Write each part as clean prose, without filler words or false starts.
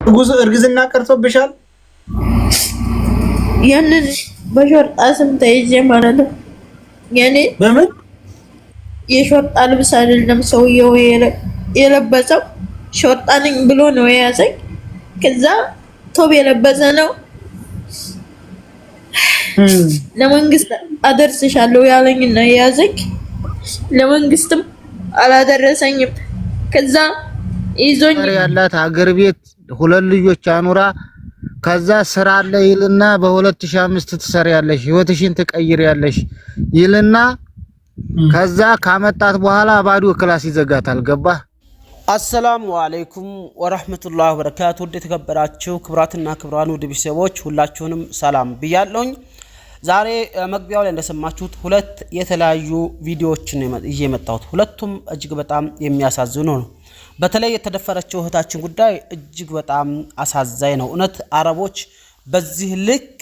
እርግዝና ቀርቶብሻል? ያንን በሾርጣ ስም ተይዤ ማለት ነው። ያኔ በምን የሾርጣ ልብስ አይደለም ሰውየው የለበሰው ሾርጣ ነኝ ብሎ ነው የያዘኝ። ከዛ ቶብ የለበሰ ነው ለመንግስት አደርስሻለሁ ያለኝና የያዘኝ ለመንግስትም አላደረሰኝም። ከዛ ይዞኝ ያላት አገር ቤት ሁለት ልጆች አኑራ ከዛ ስራ አለ ይልና በ2005 ትሰሪያለሽ ህይወትሽን ትቀይሪያለሽ ይልና ከዛ ካመጣት በኋላ ባዶ ክላስ ይዘጋታል። ገባ። አሰላሙ አለይኩም ወራህመቱላሂ ወበረካቱ። ተከበራችሁ ክብራትና ክብራን ውድ ቤተሰቦች ሁላችሁንም ሰላም ብያለሁኝ። ዛሬ መግቢያው ላይ እንደሰማችሁት ሁለት የተለያዩ ቪዲዮዎችን እየመጣሁት ሁለቱም እጅግ በጣም የሚያሳዝኑ ነው። በተለይ የተደፈረችው እህታችን ጉዳይ እጅግ በጣም አሳዛኝ ነው። እውነት አረቦች በዚህ ልክ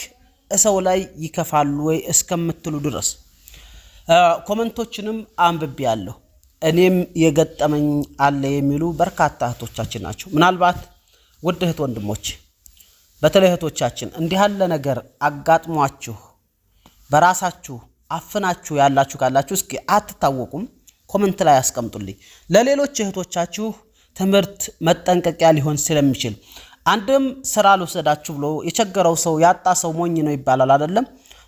ሰው ላይ ይከፋሉ ወይ እስከምትሉ ድረስ ኮሜንቶችንም አንብቤያለሁ። እኔም የገጠመኝ አለ የሚሉ በርካታ እህቶቻችን ናቸው። ምናልባት ውድ እህት ወንድሞች በተለይ እህቶቻችን እንዲህ ያለ ነገር አጋጥሟችሁ በራሳችሁ አፍናችሁ ያላችሁ ካላችሁ እስኪ አትታወቁም ኮሜንት ላይ አስቀምጡልኝ። ለሌሎች እህቶቻችሁ ትምህርት መጠንቀቂያ ሊሆን ስለሚችል አንድም ስራ ልወሰዳችሁ ብሎ የቸገረው ሰው ያጣ ሰው ሞኝ ነው ይባላል አይደለም።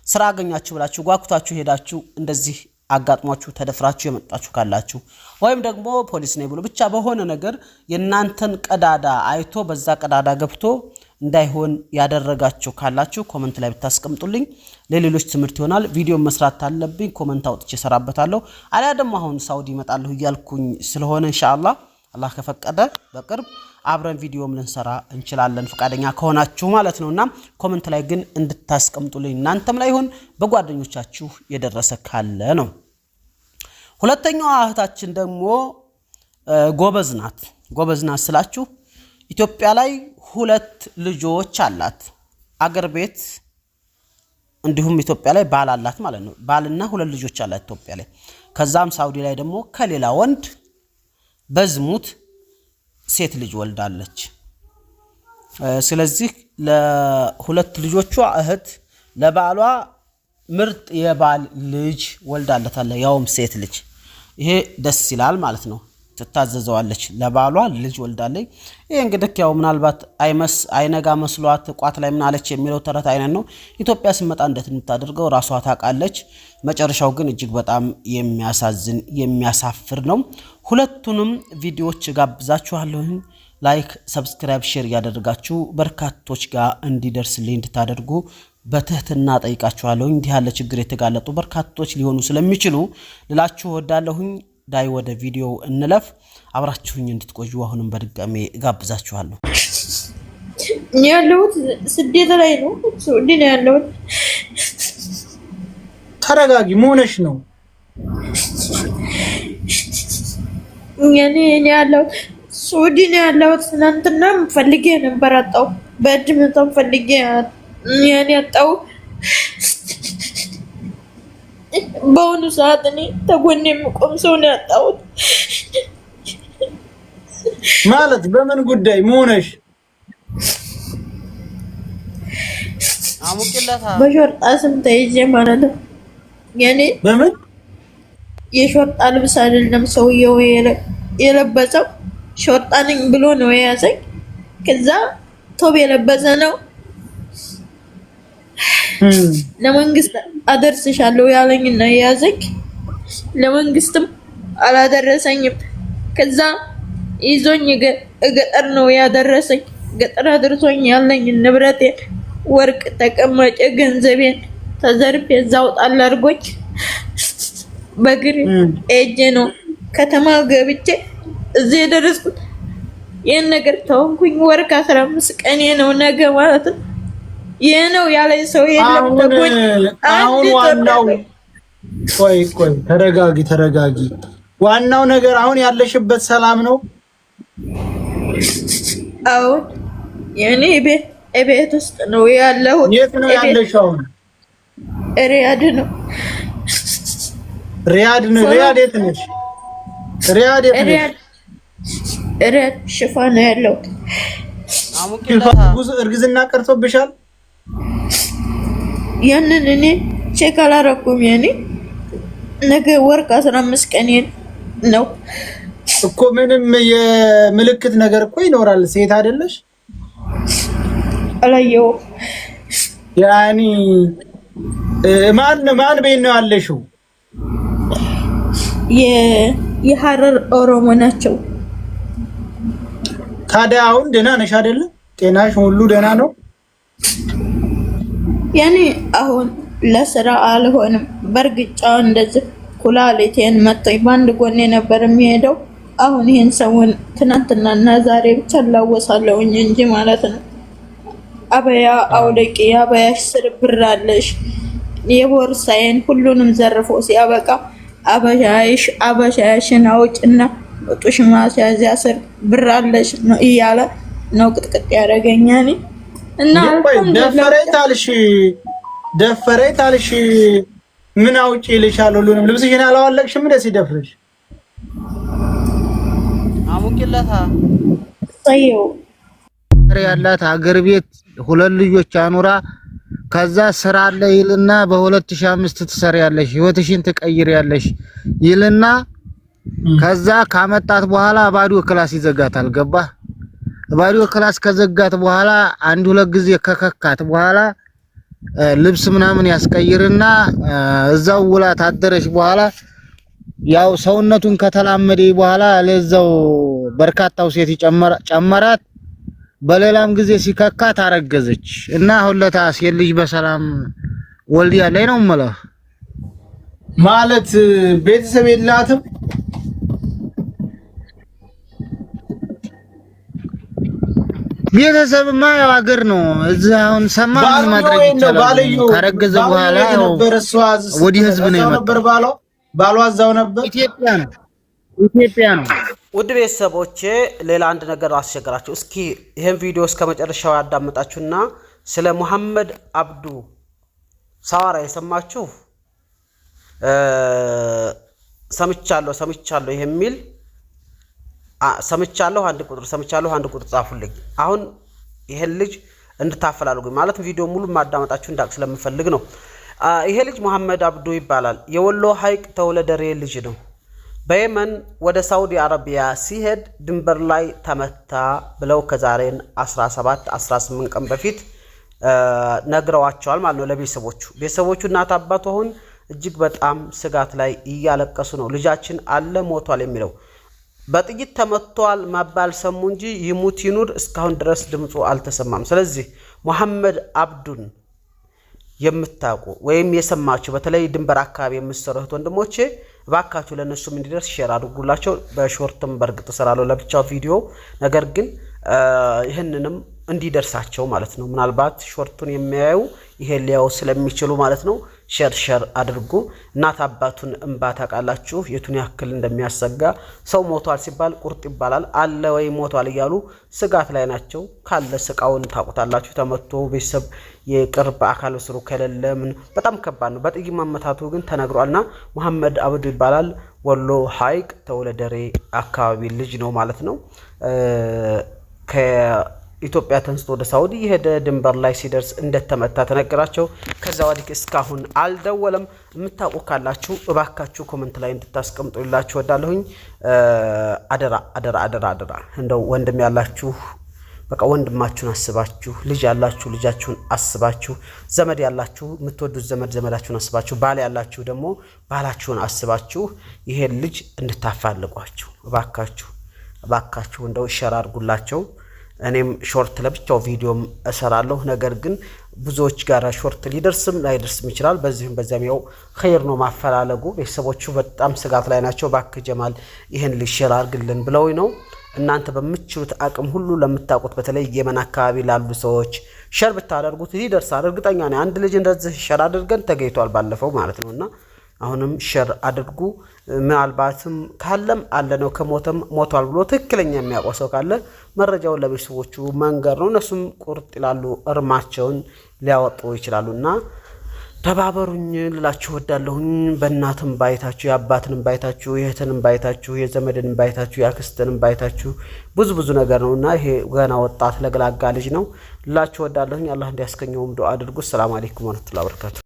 ስራ አገኛችሁ ብላችሁ ጓጉታችሁ ሄዳችሁ እንደዚህ አጋጥሟችሁ ተደፍራችሁ የመጣችሁ ካላችሁ ወይም ደግሞ ፖሊስ ነኝ ብሎ ብቻ በሆነ ነገር የናንተን ቀዳዳ አይቶ በዛ ቀዳዳ ገብቶ እንዳይሆን ያደረጋችሁ ካላችሁ ኮሜንት ላይ ብታስቀምጡልኝ ለሌሎች ትምህርት ይሆናል። ቪዲዮ መስራት አለብኝ ኮሜንት አውጥቼ ሰራበታለሁ። አሊያ ደግሞ አሁን ሳውዲ እመጣለሁ እያልኩኝ ስለሆነ ኢንሻአላህ አላህ ከፈቀደ በቅርብ አብረን ቪዲዮም ልንሰራ እንችላለን ፍቃደኛ ከሆናችሁ ማለት ነውና ኮሜንት ላይ ግን እንድታስቀምጡልኝ እናንተም ላይ ይሁን በጓደኞቻችሁ የደረሰ ካለ ነው። ሁለተኛዋ እህታችን ደግሞ ጎበዝ ናት ስላችሁ ኢትዮጵያ ላይ ሁለት ልጆች አላት አገር ቤት እንዲሁም ኢትዮጵያ ላይ ባል አላት ማለት ነው። ባልና ሁለት ልጆች አላት ኢትዮጵያ ላይ። ከዛም ሳውዲ ላይ ደግሞ ከሌላ ወንድ በዝሙት ሴት ልጅ ወልዳለች። ስለዚህ ለሁለት ልጆቿ እህት ለባሏ ምርጥ የባል ልጅ ወልዳለታለች ያውም ሴት ልጅ። ይሄ ደስ ይላል ማለት ነው። ትታዘዘዋለች ለባሏ ልጅ ወልዳለች። ይሄ እንግዲህ ያው ምናልባት አይነጋ መስሏት ቋት ላይ ምን አለች የሚለው ተረት አይነት ነው። ኢትዮጵያ ስመጣ እንዴት እንታደርገው ራሷ ታውቃለች። መጨረሻው ግን እጅግ በጣም የሚያሳዝን የሚያሳፍር ነው። ሁለቱንም ቪዲዮዎች ጋብዛችኋለሁ። ላይክ ሰብስክራይብ ሼር ያደርጋችሁ በርካቶች ጋር እንዲደርስልኝ እንድታደርጉ በትህትና ጠይቃችኋለሁ። እንዲህ ያለ ችግር የተጋለጡ በርካቶች ሊሆኑ ስለሚችሉ ልላችሁ ወዳለሁኝ። ዳይ ወደ ቪዲዮ እንለፍ። አብራችሁኝ እንድትቆዩ አሁንም በድጋሜ ጋብዛችኋለሁ። ያለሁት ስደት ላይ ነው። ሱዲ ነው ያለሁት። ተረጋጊ ሞነሽ ነው እኔ ያለሁት ሱዲ ነው ያለሁት። ትናንትና ፈልጌ ነበር አጣው። በእድሜታም ፈልጌ ያኔ አጣው። በአሁኑ ሰዓት እኔ ተጎኔ የምቆም ሰው ነው ያጣሁት። ማለት በምን ጉዳይ ሞነሽ? በሾርጣ ስም ተይዤ ማለት ነው። ያኔ በምን የሾርጣ ልብስ አይደለም ሰውየው የለበሰው ሾርጣ ነኝ ብሎ ነው የያዘኝ። ከዛ ቶብ የለበሰ ነው ለመንግስት አደርስሻለሁ ያለኝና የያዘኝ ለመንግስትም አላደረሰኝም። ከዛ ይዞኝ ገጠር ነው ያደረሰኝ። ገጠር አድርሶኝ ያለኝ ንብረቴን ወርቅ ተቀመጨ ገንዘቤን ተዘርፌ እዛው ጣል አድርጎኝ በግር ኤጄ ነው ከተማ ገብቼ እዚህ የደረስኩት። ይሄን ነገር ተወንኩኝ። ወር ከ15 ቀኔ ነው ነገ ማለት ነው። ይሄ ነው ያለኝ ሰው የለም። ተጎኝ አሁን ዋናው ቆይ ተረጋጊ። ዋናው ነገር አሁን ያለሽበት ሰላም ነው? አዎ የኔ ቤት ውስጥ ነው ያለው። የት ነው ያለሽው? ሪያድ ነው። ሪያድ የት ነሽ? ሪያድ ሽፋ ነው ያለው። እርግዝና ቀርቶብሻል? ያንን እኔ ቼክ አላረኩም። ያኔ ነገ ወርቅ 15 ቀን ነው እኮ ምንም የምልክት ነገር እኮ ይኖራል። ሴት አይደለሽ? አላየው ያኒ ማን ቤት ነው ያለሽው? የሐረር ኦሮሞ ናቸው። ታዲያ አሁን ደህና ነሽ አይደለ? ጤናሽ ሁሉ ደህና ነው? ያኔ አሁን ለስራ አልሆንም። በርግጫው እንደዚህ ኩላሊቴን መጥቶኝ በአንድ ጎኔ ነበር የሚሄደው። አሁን ይሄን ሰውን ትናንትናና ዛሬ ብቻ ላወሳለሁኝ እንጂ ማለት ነው። አበያ አውለቂ፣ አበያሽ ስር ብር አለሽ፣ የቦርሳዬን ሁሉንም ዘርፎ ሲያበቃ አበሻሽን አውጭና ጡሽ ማስያዣ ስር ብር አለሽ ነው እያለ ነው ቅጥቅጥ ያደረገኛል። እና ደፈረኝ ታልሽ ምን አውጪ ይልሻል? ሁሉንም ልብስሽን አላወለቅሽም እንደ ሲደፍርሽ አሙቂላታ ታየው ያላት ሀገር ቤት 2 ልጆች አኑራ ከዛ ስራ አለ ይልና በ2005 ትሰሪያለሽ ህይወትሽን ትቀይሪያለሽ ይልና ከዛ ካመጣት በኋላ ባዶ ክላስ ይዘጋታል። ገባ? ባዶ ክላስ ከዘጋት በኋላ 1-2 ጊዜ ከከካት በኋላ ልብስ ምናምን ያስቀይርና እዛው ውላ ታደረሽ በኋላ ያው ሰውነቱን ከተላመደ በኋላ ለዛው በርካታው ሴት ጨመራት። በሌላም ጊዜ ሲከካት አረገዘች እና ሁለታ ሴት ልጅ በሰላም ወልዲያ ላይ ነው ማለት ማለት ቤተሰብ የላትም። ቤተሰብማ ያው ሀገር ነው። እዚህ አሁን ሰማን ማድረግ ይችላል። ካረገዘ በኋላ ወዲ ህዝብ ነው ነበር ባሏ እዛው ነበር። ኢትዮጵያ ነው። ውድ ቤተሰቦቼ ሌላ አንድ ነገር አስቸግራችሁ። እስኪ ይሄን ቪዲዮ እስከ መጨረሻው ያዳምጣችሁና ስለ መሐመድ አብዱ ሳዋራ የሰማችሁ ሰምቻለሁ የሚል ሰምቻለሁ አንድ ቁጥር ጻፉልኝ። አሁን ይሄን ልጅ እንድታፈላልጉኝ ማለት ቪዲዮ ሙሉ ማዳመጣችሁ እንዳቅ ስለምፈልግ ነው። ይሄ ልጅ መሐመድ አብዱ ይባላል። የወሎ ሐይቅ ተወለደሬ ልጅ ነው። በየመን ወደ ሳውዲ አረቢያ ሲሄድ ድንበር ላይ ተመታ ብለው ከዛሬን 18 ቀን በፊት ነግረዋቸዋል ማለት ነው ለቤተሰቦቹ። እናት አባቱ አሁን እጅግ በጣም ስጋት ላይ እያለቀሱ ነው። ልጃችን አለ ሞቷል የሚለው በጥይት ተመቷል መባል ሰሙ እንጂ ይሙት ይኑር እስካሁን ድረስ ድምጹ አልተሰማም። ስለዚህ መሐመድ አብዱን የምታውቁ ወይም የሰማችሁ በተለይ ድንበር አካባቢ የምትሰሩት ወንድሞቼ ባካችሁ ለነሱም እንዲደርስ ሼር አድርጉላቸው። በሾርትም በርግጥ ሰራለው ለብቻው ቪዲዮ፣ ነገር ግን ይሄንንም እንዲደርሳቸው ማለት ነው። ምናልባት ሾርቱን የሚያዩ ይሄ ሊያው ስለሚችሉ ማለት ነው። ሼር አድርጉ። እናት አባቱን እንባ ታውቃላችሁ የቱን ያክል እንደሚያሰጋ። ሰው ሞቷል ሲባል ቁርጥ ይባላል። አለ ወይ ሞቷል እያሉ ስጋት ላይ ናቸው። ካለ ስቃውን ታውቁታላችሁ። ተመቶ ቤተሰብ የቅርብ አካል ስሩ ከሌለ ምን በጣም ከባድ ነው። በጥይት መመታቱ ግን ተነግሯልና መሐመድ አብዱ ይባላል። ወሎ ሐይቅ ተወለደሬ አካባቢ ልጅ ነው ማለት ነው። ኢትዮጵያ ተንስቶ ወደ ሳውዲ የሄደ ድንበር ላይ ሲደርስ እንደተመታ ተነገራቸው። ከዛ ወዲህ እስካሁን አልደወለም። የምታውቁ ካላችሁ እባካችሁ ኮሜንት ላይ እንድታስቀምጡላችሁ ወዳለሁኝ። አደራ እንደው ወንድም ያላችሁ በቃ ወንድማችሁን አስባችሁ፣ ልጅ ያላችሁ ልጃችሁን አስባችሁ፣ ዘመድ ያላችሁ የምትወዱት ዘመዳችሁን አስባችሁ፣ ባል ያላችሁ ደግሞ ባላችሁን አስባችሁ ይሄን ልጅ እንድታፋልጓችሁ እባካችሁ እንደው ሼር አድርጉላቸው። እኔም ሾርት ለብቻው ቪዲዮም እሰራለሁ። ነገር ግን ብዙዎች ጋር ሾርት ሊደርስም ላይደርስም ይችላል። በዚያም ያው ኸይር ነው ማፈላለጉ። ቤተሰቦቹ በጣም ስጋት ላይ ናቸው። ባክ ጀማል ይሄን ሊሸር አድርግልን ብለው ነው። እናንተ በምትችሉት አቅም ሁሉ ለምታውቁት በተለይ የመን አካባቢ ላሉ ሰዎች ሸር ብታደርጉት ይደርሳል። እርግጠኛ ነኝ አንድ ልጅ እንደዚህ ሸር አድርገን ተገይቷል ባለፈው ማለት ነውና አሁንም ሸር አድርጉ። ምናልባትም ካለም አለ ነው ከሞተም ሞቷል ብሎ ትክክለኛ የሚያቆሰው ካለ መረጃውን ለቤተሰቦቹ መንገር ነው። እነሱም ቁርጥ ይላሉ፣ እርማቸውን ሊያወጡ ይችላሉና ተባበሩኝ ልላችሁ ወዳለሁኝ። በእናትም ባይታችሁ የአባትንም ባይታችሁ የእህትንም ባይታችሁ የዘመድንም ባይታችሁ የአክስትንም ባይታችሁ ብዙ ነገር ነውና ይሄ ገና ወጣት ለግላጋ ልጅ ነው ልላችሁ ወዳለሁኝ። አላህ እንዲያስከኘውም ዱአ አድርጉ። ሰላም አለይኩም ወራህመቱላሂ ወበረካቱ።